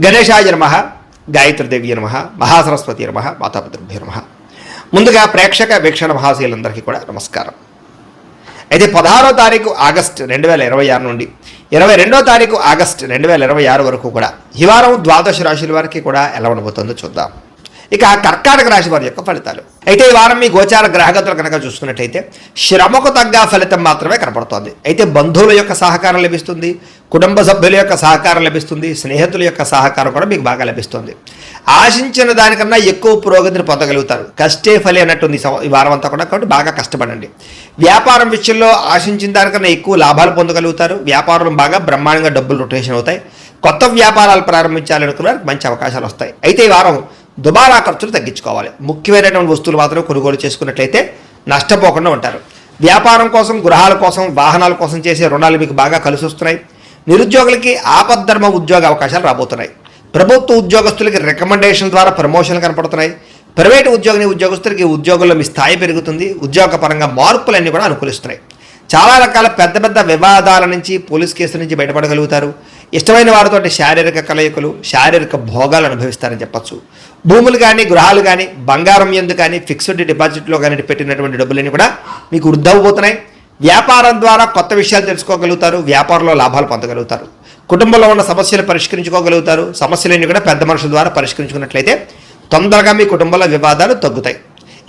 గణేశాయ నమః, గాయత్రీదేవి నమః, మహాసరస్వతి నమః, మాతాపితృభ్యో నమః. ముందుగా ప్రేక్షక వీక్షణ మహాశీలందరికీ కూడా నమస్కారం. అయితే 16వ తారీఖు ఆగస్టు 2026 నుండి 22వ తారీఖు ఆగస్టు 2026 వరకు కూడా ఈ వారం ద్వాదశ రాశుల వారికి కూడా ఎలా ఉండబోతుందో చూద్దాం. ఇక కర్కాటక రాశి వారి యొక్క ఫలితాలు. అయితే ఈ వారం మీ గోచార గ్రహగతులు కనుక చూసుకున్నట్టయితే శ్రమకు తగ్గ ఫలితం మాత్రమే కనపడుతోంది. అయితే బంధువుల యొక్క సహకారం లభిస్తుంది, కుటుంబ సభ్యుల యొక్క సహకారం లభిస్తుంది, స్నేహితుల యొక్క సహకారం కూడా మీకు బాగా లభిస్తుంది. ఆశించిన దానికన్నా ఎక్కువ పురోగతిని పొందగలుగుతారు. కష్టే ఫలి అన్నట్టుంది ఈ వారం అంతా కూడా, కాబట్టి బాగా కష్టపడండి. వ్యాపారం విషయంలో ఆశించిన దానికన్నా ఎక్కువ లాభాలు పొందగలుగుతారు. వ్యాపారం బాగా బ్రహ్మాండంగా డబ్బులు రొటేషన్ అవుతాయి. కొత్త వ్యాపారాలు ప్రారంభించాలనుకున్న మంచి అవకాశాలు వస్తాయి. అయితే ఈ వారం దుబారా ఖర్చులు తగ్గించుకోవాలి. ముఖ్యమైనటువంటి వస్తువులు మాత్రం కొనుగోలు చేసుకున్నట్లయితే నష్టపోకుండా ఉంటారు. వ్యాపారం కోసం, గృహాల కోసం, వాహనాల కోసం చేసే రుణాలు మీకు బాగా కలిసి వస్తున్నాయి. నిరుద్యోగులకి ఆపద్ధర్మ ఉద్యోగ అవకాశాలు రాబోతున్నాయి. ప్రభుత్వ ఉద్యోగస్తులకి రికమెండేషన్ ద్వారా ప్రమోషన్లు కనపడుతున్నాయి. ప్రైవేటు ఉద్యోగస్తులకి ఉద్యోగంలో మీ స్థాయి పెరుగుతుంది. ఉద్యోగపరంగా మార్పులన్నీ కూడా అనుకూలిస్తున్నాయి. చాలా రకాల పెద్ద పెద్ద వివాదాల నుంచి, పోలీస్ కేసుల నుంచి బయటపడగలుగుతారు. ఇష్టమైన వారితో శారీరక కలయికలు, శారీరక భోగాలు అనుభవిస్తారని చెప్పచ్చు. భూములు కానీ, గృహాలు కానీ, బంగారం ఎందు కానీ, ఫిక్స్డ్ డిపాజిట్లో కానీ పెట్టినటువంటి డబ్బులన్నీ కూడా మీకు వృద్ధి అవబోతున్నాయి. వ్యాపారం ద్వారా కొత్త విషయాలు తెలుసుకోగలుగుతారు. వ్యాపారంలో లాభాలు పొందగలుగుతారు. కుటుంబంలో ఉన్న సమస్యలు పరిష్కరించుకోగలుగుతారు. సమస్యలన్నీ కూడా పెద్ద మనుషుల ద్వారా పరిష్కరించుకున్నట్లయితే తొందరగా మీ కుటుంబంలో వివాదాలు తగ్గుతాయి.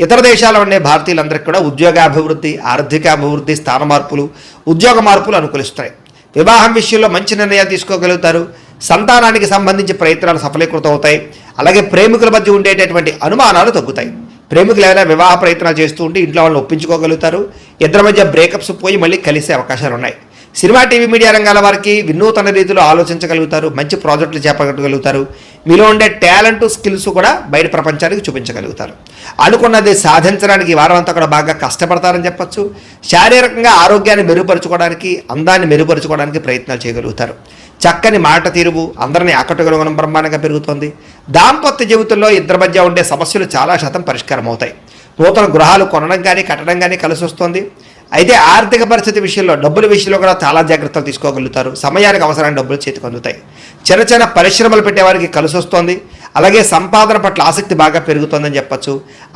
ఇతర దేశాల్లో ఉండే భారతీయులందరికీ కూడా ఉద్యోగాభివృద్ధి, ఆర్థికాభివృద్ధి, స్థాన మార్పులు, ఉద్యోగ మార్పులు అనుకూలిస్తాయి. వివాహం విషయంలో మంచి నిర్ణయాలు తీసుకోగలుగుతారు. సంతానానికి సంబంధించి ప్రయత్నాలు సఫలీకృతం అవుతాయి. అలాగే ప్రేమికుల మధ్య ఉండేటటువంటి అనుమానాలు తగ్గుతాయి. ప్రేమికులు ఏమైనా వివాహ ప్రయత్నాలు చేస్తూ ఉంటే ఇంట్లో వాళ్ళని ఒప్పించుకోగలుగుతారు. ఇద్దరి మధ్య బ్రేకప్స్ పోయి మళ్ళీ కలిసే అవకాశాలు ఉన్నాయి. సినిమా, టీవీ, మీడియా రంగాల వారికి వినూతన రీతిలో ఆలోచించగలుగుతారు. మంచి ప్రాజెక్టులు చేపట్టగలుగుతారు. మీలో ఉండే టాలెంట్, స్కిల్స్ కూడా బయట ప్రపంచానికి చూపించగలుగుతారు. అనుకున్నది సాధించడానికి ఈ వారం అంతా కూడా బాగా కష్టపడతారని చెప్పచ్చు. శారీరకంగా ఆరోగ్యాన్ని మెరుగుపరుచుకోవడానికి, అందాన్ని మెరుగుపరుచుకోవడానికి ప్రయత్నాలు చేయగలుగుతారు. చక్కని మాట తీరువు అందరినీ ఆకట్టుకోవడం బ్రహ్మాండంగా పెరుగుతుంది. దాంపత్య జీవితంలో ఇద్దరి మధ్య ఉండే సమస్యలు చాలా శాతం పరిష్కారం అవుతాయి. నూతన గృహాలు కొనడం కానీ, కట్టడం కానీ కలిసి వస్తుంది. అయితే ఆర్థిక పరిస్థితి విషయంలో, డబ్బుల విషయంలో కూడా చాలా జాగ్రత్తలు తీసుకోగలుగుతారు. సమయానికి అవసరమైన డబ్బులు చేతికి అందుతాయి. చిన్న చిన్న పరిశ్రమలు పెట్టేవారికి కలిసి వస్తుంది. అలాగే సంపాదన పట్ల ఆసక్తి బాగా పెరుగుతుందని చెప్పచ్చు.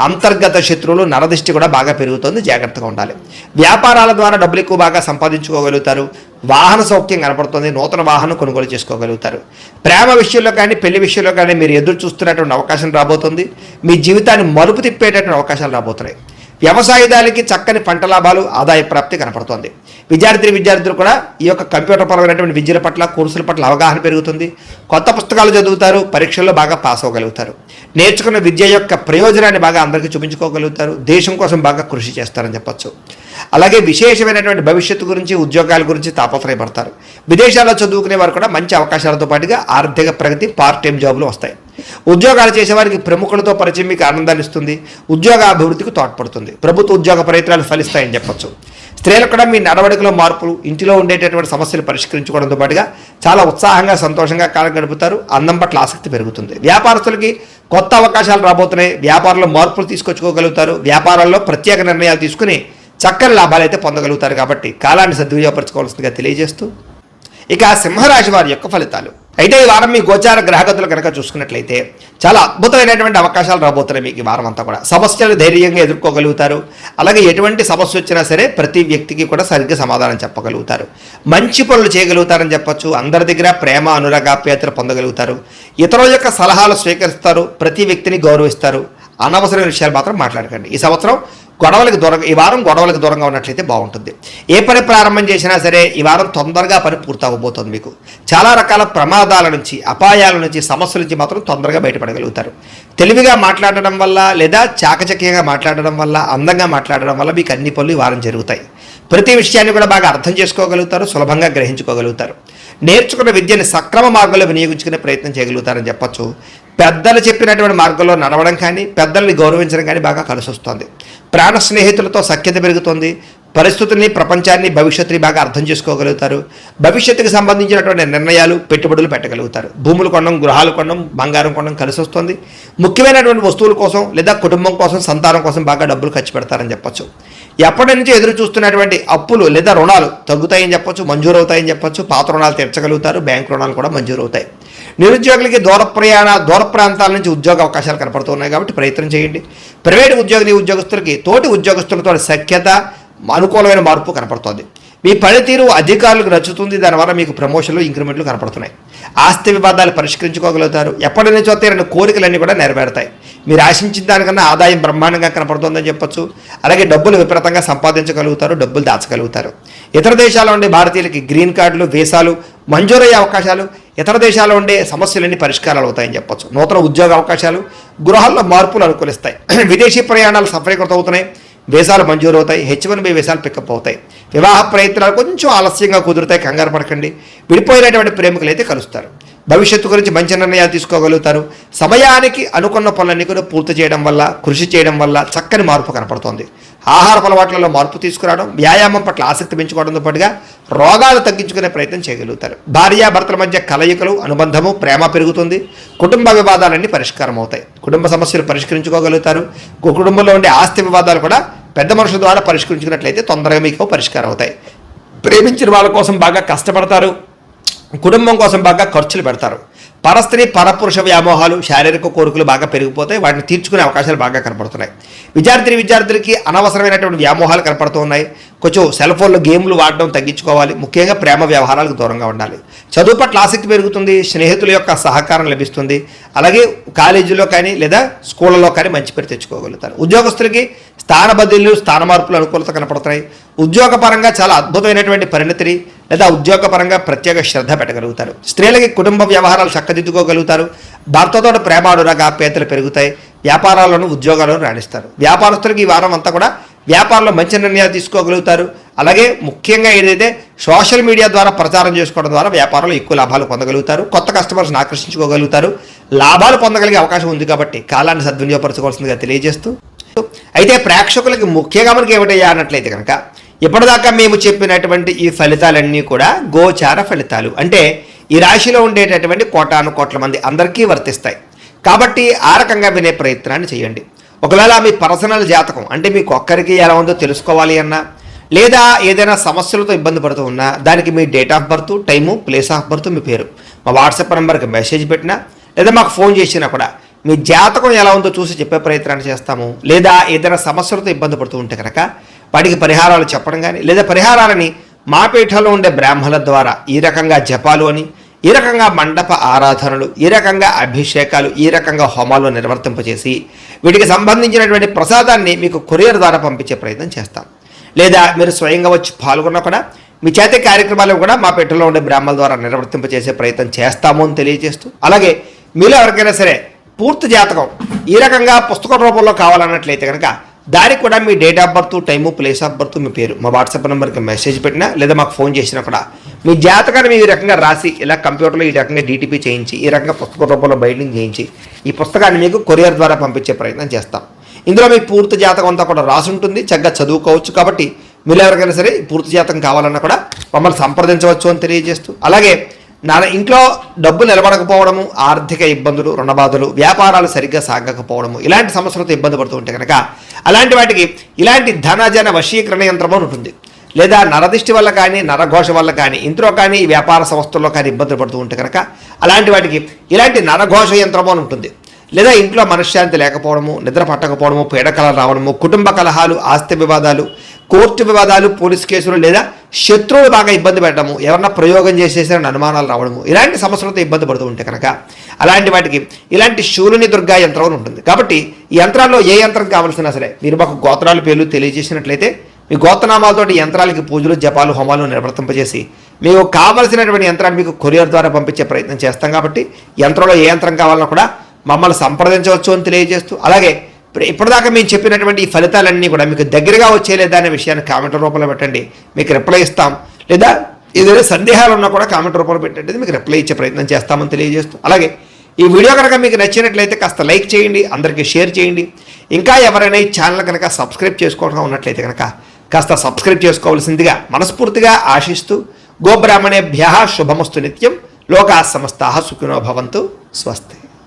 అంతర్గత శత్రువులు, నరదిష్టి కూడా బాగా పెరుగుతుంది. జాగ్రత్తగా ఉండాలి. వ్యాపారాల ద్వారా డబ్బులు ఎక్కువ బాగా సంపాదించుకోగలుగుతారు. వాహన సౌఖ్యం కనపడుతుంది. నూతన వాహనం కొనుగోలు చేసుకోగలుగుతారు. ప్రేమ విషయంలో కానీ, పెళ్లి విషయంలో కానీ మీరు ఎదురు చూస్తున్నటువంటి అవకాశం రాబోతుంది. మీ జీవితాన్ని మలుపు తిప్పేటటువంటి అవకాశాలు రాబోతున్నాయి. వ్యవసాయదారులకి చక్కని పంట లాభాలు, ఆదాయ ప్రాప్తి కనపడుతోంది. విద్యార్థులు కూడా ఈ యొక్క కంప్యూటర్ పరమైనటువంటి విద్యల పట్ల, కోర్సుల పట్ల అవగాహన పెరుగుతుంది. కొత్త పుస్తకాలు చదువుతారు. పరీక్షల్లో బాగా పాస్ అవ్వగలుగుతారు. నేర్చుకున్న విద్య యొక్క ప్రయోజనాన్ని బాగా అందరికీ చూపించుకోగలుగుతారు. దేశం కోసం బాగా కృషి చేస్తారని చెప్పచ్చు. అలాగే విశేషమైనటువంటి భవిష్యత్తు గురించి, ఉద్యోగాల గురించి తాపత్రయపడతారు. విదేశాల్లో చదువుకునే వారు కూడా మంచి అవకాశాలతో పాటుగా ఆర్థిక ప్రగతి, పార్ట్ టైం జాబులు వస్తాయి. ఉద్యోగాలు చేసేవారికి ప్రముఖులతో పరిచయం మీకు ఆనందాన్ని ఇస్తుంది. ఉద్యోగ అభివృద్ధికి తోడ్పడుతుంది. ప్రభుత్వ ఉద్యోగ ప్రయత్నాలు ఫలిస్తాయని చెప్పచ్చు. స్త్రీలకు కూడా మీ నడవడికలో మార్పులు, ఇంటిలో ఉండేటటువంటి సమస్యలు పరిష్కరించుకోవడంతో పాటుగా చాలా ఉత్సాహంగా, సంతోషంగా కాలం గడుపుతారు. అందం పట్ల ఆసక్తి పెరుగుతుంది. వ్యాపారస్తులకి కొత్త అవకాశాలు రాబోతున్నాయి. వ్యాపారంలో మార్పులు తీసుకొచ్చుకోగలుగుతారు. వ్యాపారాల్లో ప్రత్యేక నిర్ణయాలు తీసుకుని చక్కని లాభాలు అయితే పొందగలుగుతారు. కాబట్టి కాలాన్ని సద్వినియోగపరచుకోవాల్సిందిగా తెలియజేస్తూ ఇక సింహరాశి వారి యొక్క ఫలితాలు. అయితే ఈ వారం మీ గోచార గ్రహగతులు కనుక చూసుకున్నట్లయితే చాలా అద్భుతమైనటువంటి అవకాశాలు రాబోతున్నాయి. మీకు ఈ వారం అంతా కూడా సమస్యలు ధైర్యంగా ఎదుర్కోగలుగుతారు. అలాగే ఎటువంటి సమస్య వచ్చినా సరే ప్రతి వ్యక్తికి కూడా సరిగ్గా సమాధానం చెప్పగలుగుతారు. మంచి పనులు చేయగలుగుతారని చెప్పచ్చు. అందరి దగ్గర ప్రేమ, అనురాగాప్యాయతలు పొందగలుగుతారు. ఇతరుల యొక్క సలహాలు స్వీకరిస్తారు. ప్రతి వ్యక్తిని గౌరవిస్తారు. అనవసరమైన విషయాలు మాత్రం మాట్లాడకండి. ఈ వారం గొడవలకు దూరంగా ఉన్నట్లయితే బాగుంటుంది. ఏ పని ప్రారంభం చేసినా సరే ఈ వారం తొందరగా పని పూర్తి అవ్వబోతుంది. మీకు చాలా రకాల ప్రమాదాల నుంచి, అపాయాల నుంచి, సమస్యల నుంచి మాత్రం తొందరగా బయటపడగలుగుతారు. తెలివిగా మాట్లాడడం వల్ల, లేదా చాకచక్యంగా మాట్లాడడం వల్ల, అందంగా మాట్లాడడం వల్ల మీకు అన్ని పనులు ఈ వారం జరుగుతాయి. ప్రతి విషయాన్ని కూడా బాగా అర్థం చేసుకోగలుగుతారు. సులభంగా గ్రహించుకోగలుగుతారు. నేర్చుకున్న విద్యని సక్రమ మార్గంలో వినియోగించుకునే ప్రయత్నం చేయగలుగుతారని చెప్పచ్చు. పెద్దలు చెప్పినటువంటి మార్గంలో నడవడం కానీ, పెద్దల్ని గౌరవించడం కానీ బాగా కలిసి వస్తుంది. ప్రాణ స్నేహితులతో సఖ్యత పెరుగుతుంది. పరిస్థితుల్ని, ప్రపంచాన్ని, భవిష్యత్తుని బాగా అర్థం చేసుకోగలుగుతారు. భవిష్యత్తుకు సంబంధించినటువంటి నిర్ణయాలు, పెట్టుబడులు పెట్టగలుగుతారు. భూములు కొనడం, గృహాలు కొనడం, బంగారం కొనడం కలిసి వస్తుంది. ముఖ్యమైనటువంటి వస్తువుల కోసం, లేదా కుటుంబం కోసం, సంతానం కోసం బాగా డబ్బులు ఖర్చు పెడతారని చెప్పచ్చు. ఎప్పటి నుంచి ఎదురు చూస్తున్నటువంటి అప్పులు లేదా రుణాలు తగ్గుతాయని చెప్పచ్చు, మంజూరు అవుతాయని చెప్పచ్చు. పాత రుణాలు తీర్చగలుగుతారు. బ్యాంక్ రుణాలు కూడా మంజూరు అవుతాయి. నిరుద్యోగులకి దూర ప్రాంతాల నుంచి ఉద్యోగ అవకాశాలు కనపడుతున్నాయి కాబట్టి ప్రయత్నం చేయండి. ప్రైవేటు ఉద్యోగస్తులకి తోటి ఉద్యోగస్తులతో సఖ్యత, అనుకూలమైన మార్పు కనపడుతోంది. మీ పనితీరు అధికారులకు నచ్చుతుంది. దానివల్ల మీకు ప్రమోషన్లు, ఇంక్రిమెంట్లు కనపడుతున్నాయి. ఆస్తి వివాదాలు పరిష్కరించుకోగలుగుతారు. ఎప్పటి నుంచో తీరని కోరికలన్నీ కూడా నెరవేరుతాయి. మీరు ఆశించిన దానికన్నా ఆదాయం బ్రహ్మాండంగా కనపడుతుందని చెప్పొచ్చు. అలాగే డబ్బులు విపరీతంగా సంపాదించగలుగుతారు, డబ్బులు దాచగలుగుతారు. ఇతర దేశాల్లో ఉండే భారతీయులకి గ్రీన్ కార్డులు, వీసాలు మంజూరయ్యే అవకాశాలు, ఇతర దేశాల్లో ఉండే సమస్యలన్నీ పరిష్కారాలు అవుతాయని చెప్పొచ్చు. నూతన ఉద్యోగ అవకాశాలు, గృహాల్లో మార్పులు అనుకూలిస్తాయి. విదేశీ ప్రయాణాలు సఫలీకృతం అవుతున్నాయి. వీసాలు మంజూరు అవుతాయి. H1B వీసాలు పికప్ అవుతాయి. వివాహ ప్రయత్నాలు కొంచెం ఆలస్యంగా కుదురుతాయి, కంగారు పడకండి. విడిపోయినటువంటి ప్రేమికులు అయితే కలుస్తారు. భవిష్యత్తు గురించి మంచి నిర్ణయాలు తీసుకోగలుగుతారు. సమయానికి అనుకున్న పనులన్నీ కూడా పూర్తి చేయడం వల్ల, కృషి చేయడం వల్ల చక్కని మార్పు కనపడుతోంది. ఆహార అలవాట్లలో మార్పు తీసుకురావడం, వ్యాయామం పట్ల ఆసక్తి పెంచుకోవడంతో పాటుగా రోగాలు తగ్గించుకునే ప్రయత్నం చేయగలుగుతారు. భార్యాభర్తల మధ్య కలయికలు, అనుబంధము, ప్రేమ పెరుగుతుంది. కుటుంబ వివాదాలన్నీ పరిష్కారం అవుతాయి. కుటుంబ సమస్యలు పరిష్కరించుకోగలుగుతారు. కుటుంబంలో ఉండే ఆస్తి వివాదాలు కూడా పెద్ద మనుషుల ద్వారా పరిష్కరించుకున్నట్లయితే తొందరగా మీకు పరిష్కారం అవుతాయి. ప్రేమించిన వాళ్ళ కోసం బాగా కష్టపడతారు. కుటుంబం కోసం బాగా ఖర్చులు పెడతారు. పరస్త్రీ పరపురుష వ్యామోహాలు, శారీరక కోరికలు బాగా పెరిగిపోతాయి. వాటిని తీర్చుకునే అవకాశాలు బాగా కనపడుతున్నాయి. విద్యార్థులకి అనవసరమైనటువంటి వ్యామోహాలు కనపడుతున్నాయి. కొంచెం సెల్ ఫోన్లో గేమ్లు వాడడం తగ్గించుకోవాలి. ముఖ్యంగా ప్రేమ వ్యవహారాలకు దూరంగా ఉండాలి. చదువు పట్ల ఆసక్తి పెరుగుతుంది. స్నేహితుల యొక్క సహకారం లభిస్తుంది. అలాగే కాలేజీలో కానీ లేదా స్కూళ్ళలో కానీ మంచి పేరు తెచ్చుకోగలుగుతారు. ఉద్యోగస్తులకి స్థాన బదిలీలు, స్థాన మార్పులు అనుకూలత కనపడుతున్నాయి. ఉద్యోగపరంగా చాలా అద్భుతమైనటువంటి పరిణతిని లేదా ఉద్యోగపరంగా ప్రత్యేక శ్రద్ధ పెట్టగలుగుతారు. స్త్రీలకి కుటుంబ వ్యవహారాలు చక్కదిద్దుకోగలుగుతారు. భర్తతో ప్రేమ, అనురాగాప్యాయతలు పెరుగుతాయి. వ్యాపారాలను, ఉద్యోగాలను రాణిస్తారు. వ్యాపారస్తులకి ఈ వారం అంతా కూడా వ్యాపారంలో మంచి నిర్ణయాలు తీసుకోగలుగుతారు. అలాగే ముఖ్యంగా ఏదైతే సోషల్ మీడియా ద్వారా ప్రచారం చేసుకోవడం ద్వారా వ్యాపారంలో ఎక్కువ లాభాలు పొందగలుగుతారు. కొత్త కస్టమర్స్ని ఆకర్షించుకోగలుగుతారు. లాభాలు పొందగలిగే అవకాశం ఉంది కాబట్టి కాలాన్ని సద్వినియోగపరచుకోవాల్సిందిగా తెలియజేస్తూ, అయితే ప్రేక్షకులకి ముఖ్యంగా మనకి ఏమిటయ్యా అన్నట్లయితే కనుక ఇప్పటిదాకా మేము చెప్పినటువంటి ఈ ఫలితాలన్నీ కూడా గోచార ఫలితాలు. అంటే ఈ రాశిలో ఉండేటటువంటి కోటాను కోట్ల మంది అందరికీ వర్తిస్తాయి. కాబట్టి ఆ రకంగా వినే ప్రయత్నాన్ని చేయండి. ఒకవేళ మీ పర్సనల్ జాతకం అంటే మీకు ఒక్కరికి ఎలా ఉందో తెలుసుకోవాలి అన్నా, లేదా ఏదైనా సమస్యలతో ఇబ్బంది పడుతూ ఉన్నా దానికి మీ date of birth, time, place of birth, మీ పేరు మా వాట్సాప్ నెంబర్కి మెసేజ్ పెట్టినా లేదా మాకు ఫోన్ చేసినా కూడా మీ జాతకం ఎలా ఉందో చూసి చెప్పే ప్రయత్నాన్ని చేస్తాము. లేదా ఏదైనా సమస్యలతో ఇబ్బంది పడుతూ ఉంటే కనుక వాటికి పరిహారాలు చెప్పడం కానీ, లేదా పరిహారాలని మా పీఠంలో ఉండే బ్రాహ్మణుల ద్వారా ఈ రకంగా జపాలు అని, ఈ రకంగా మండప ఆరాధనలు, ఈ రకంగా అభిషేకాలు, ఈ రకంగా హోమాలు నిర్వర్తింపచేసి వీటికి సంబంధించినటువంటి ప్రసాదాన్ని మీకు కొరియర్ ద్వారా పంపించే ప్రయత్నం చేస్తాం. లేదా మీరు స్వయంగా వచ్చి పాల్గొన్నా కూడా మీ చేతి కార్యక్రమాలు కూడా మా పీఠంలో ఉండే బ్రాహ్మణుల ద్వారా నిర్వర్తింపచేసే ప్రయత్నం చేస్తాము అని తెలియజేస్తూ, అలాగే మీలో ఎవరికైనా సరే పూర్తి జాతకం ఈ రకంగా పుస్తక రూపంలో కావాలన్నట్లయితే కనుక దానికి కూడా మీ date of birth, time, place of birth, మీ పేరు మా వాట్సాప్ నెంబర్కి మెసేజ్ పెట్టినా లేదా మాకు ఫోన్ చేసినా కూడా మీ జాతకాన్ని మీ రకంగా రాసి ఇలా కంప్యూటర్లో ఈ రకంగా DTP చేయించి ఈ రకంగా పుస్తక రూపంలో బైండింగ్ చేయించి ఈ పుస్తకాన్ని మీకు కొరియర్ ద్వారా పంపించే ప్రయత్నం చేస్తాం. ఇందులో మీ పూర్తి జాతకం అంతా కూడా రాసి ఉంటుంది. చక్కగా చదువుకోవచ్చు. కాబట్టి మీరు ఎవరికైనా సరే పూర్తి జాతకం కావాలన్నా కూడా మమ్మల్ని సంప్రదించవచ్చు అని తెలియజేస్తూ, అలాగే ఇంట్లో డబ్బు నిలబడకపోవడము, ఆర్థిక ఇబ్బందులు, రుణబాధలు, వ్యాపారాలు సరిగ్గా సాగకపోవడము, ఇలాంటి సమస్యలతో ఇబ్బంది పడుతూ ఉంటే కనుక అలాంటి వాటికి ఇలాంటి ధనజన వశీకరణ యంత్రము ఉంటుంది. లేదా నరదిష్టి వల్ల కానీ, నరఘోష వల్ల కానీ, ఇంట్లో కానీ, వ్యాపార సంస్థల్లో కానీ ఇబ్బందులు పడుతూ ఉంటే కనుక అలాంటి వాటికి ఇలాంటి నరఘోష యంత్రము అని ఉంటుంది. లేదా ఇంట్లో మనశ్శాంతి లేకపోవడము, నిద్ర పట్టకపోవడము, పీడకలలు రావడము, కుటుంబ కలహాలు, ఆస్తి వివాదాలు, కోర్టు వివాదాలు, పోలీస్ కేసులు, లేదా శత్రువులు బాగా ఇబ్బంది పెట్టడము, ఎవరన్నా ప్రయోగం చేసేసారని అనుమానాలు రావడము, ఇలాంటి సమస్యలతో ఇబ్బంది పడుతూ ఉంటే కనుక అలాంటి వాటికి ఇలాంటి శూలిని దుర్గా యంత్రం అని ఉంటుంది. కాబట్టి ఈ యంత్రాల్లో ఏ యంత్రం కావాల్సినా సరే మీరు మాకు గోత్రాల పేర్లు తెలియజేసినట్లయితే మీ గోత్రనామాలతోటి యంత్రాలకి పూజలు, జపాలు, హోమాలు నిర్వర్తింపజేసి మీకు కావలసినటువంటి యంత్రాన్ని మీకు కొరియర్ ద్వారా పంపించే ప్రయత్నం చేస్తాం. కాబట్టి యంత్రంలో ఏ యంత్రం కావాలన్నా కూడా మమ్మల్ని సంప్రదించవచ్చు అని తెలియజేస్తూ, అలాగే ఇప్పటిదాకా మేము చెప్పినటువంటి ఈ ఫలితాలన్నీ కూడా మీకు దగ్గరగా వచ్చేలేదా అనే విషయాన్ని కామెంట్ రూపంలో పెట్టండి, మీకు రిప్లై ఇస్తాం. లేదా ఏదైనా సందేహాలు ఉన్నా కూడా కామెంట్ రూపంలో పెట్టండి, మీకు రిప్లై ఇచ్చే ప్రయత్నం చేస్తామని తెలియజేస్తూ, అలాగే ఈ వీడియో కనుక మీకు నచ్చినట్లయితే కాస్త లైక్ చేయండి, అందరికీ షేర్ చేయండి. ఇంకా ఎవరైనా ఈ ఛానల్ కనుక సబ్స్క్రైబ్ చేసుకోవడం ఉన్నట్లయితే కనుక కాస్త సబ్స్క్రైబ్ చేసుకోవాల్సిందిగా మనస్ఫూర్తిగా ఆశిస్తూ, గోబ్రాహ్మణేభ్యః శుభమస్తు నిత్యం, లోకాః సమస్తాః సుఖినో భవంతు. స్వస్తి.